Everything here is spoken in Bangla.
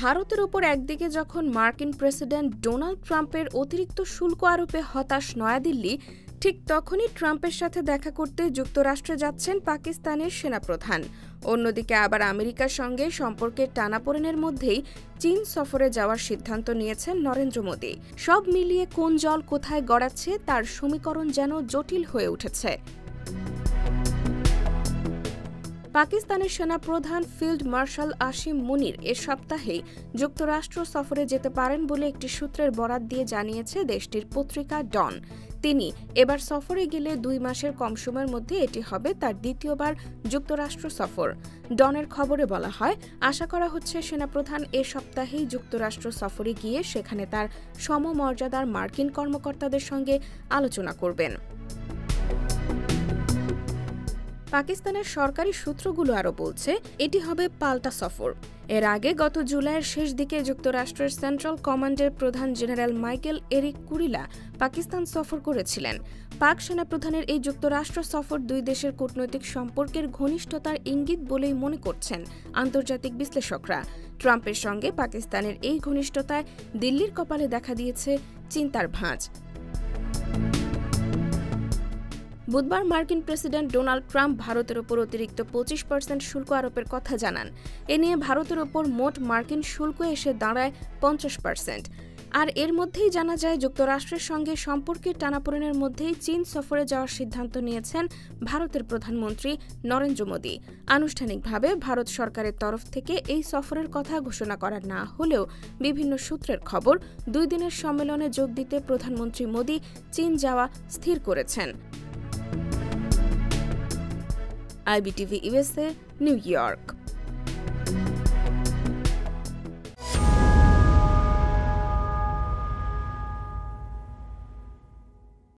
ভারতের ওপর একদিকে যখন মার্কিন প্রেসিডেন্ট ডোনাল্ড ট্রাম্পের অতিরিক্ত শুল্ক আরোপে হতাশ নয়াদিল্লি, ঠিক তখনই ট্রাম্পের সাথে দেখা করতে যুক্তরাষ্ট্রে যাচ্ছেন পাকিস্তানের সেনাপ্রধান। অন্যদিকে আবার আমেরিকার সঙ্গে সম্পর্কের টানাপোড়েনের মধ্যেই চীন সফরে যাওয়ার সিদ্ধান্ত নিয়েছেন নরেন্দ্র মোদি। সব মিলিয়ে কোন জল কোথায় গড়াচ্ছে তার সমীকরণ যেন জটিল হয়ে উঠেছে। পাকিস্তানের সেনাপ্রধান ফিল্ড মার্শাল আসিম মুনির এ সপ্তাহেই যুক্তরাষ্ট্র সফরে যেতে পারেন বলে একটি সূত্রের বরাত দিয়ে জানিয়েছে দেশটির পত্রিকা ডন। তিনি এবার সফরে গেলে 2 মাসের কম সময়ের মধ্যে এটি হবে তার দ্বিতীয়বার যুক্তরাষ্ট্র সফর। ডনের খবরে বলা হয়, আশা করা হচ্ছে সেনাপ্রধান এ সপ্তাহেই যুক্তরাষ্ট্র সফরে গিয়ে সেখানে তার সমমর্যাদার মার্কিন কর্মকর্তাদের সঙ্গে আলোচনা করবেন। পাকিস্তানের সরকারি সূত্রগুলো আরও বলছে, এটি হবে পাল্টা সফর। এর আগে গত জুলাইয়ের শেষ দিকে যুক্তরাষ্ট্রের সেন্ট্রাল কমান্ডের প্রধান জেনারেল মাইকেল এরিক কুরিলা পাকিস্তান সফর করেছিলেন। পাক সেনাপ্রধানের এই যুক্তরাষ্ট্র সফর 2 দেশের কূটনৈতিক সম্পর্কের ঘনিষ্ঠতার ইঙ্গিত বলেই মনে করছেন আন্তর্জাতিক বিশ্লেষকরা। ট্রাম্পের সঙ্গে পাকিস্তানের এই ঘনিষ্ঠতায় দিল্লির কপালে দেখা দিয়েছে চিন্তার ভাঁজ। বুধবার মার্কিন প্রেসিডেন্ট ডোনাল্ড ট্রাম্প ভারতের ওপর অতিরিক্ত 25% শুল্ক আরোপের কথা জানান। এ নিয়ে ভারতের ওপর মোট মার্কিন শুল্ক এসে দাঁড়ায় 50%। আর এর মধ্যেই জানা যায় যুক্তরাষ্ট্রের সঙ্গে সম্পর্কের টানাপোড়েনের মধ্যেই চীন সফরে যাওয়ার সিদ্ধান্ত নিয়েছেন ভারতের প্রধানমন্ত্রী নরেন্দ্র মোদি। আনুষ্ঠানিকভাবে ভারত সরকারের তরফ থেকে এই সফরের কথা ঘোষণা করা না হলেও বিভিন্ন সূত্রের খবর 2 দিনের সম্মেলনে যোগ দিতে প্রধানমন্ত্রী মোদি চীন যাওয়া স্থির করেছেন। IBTV USA, new York.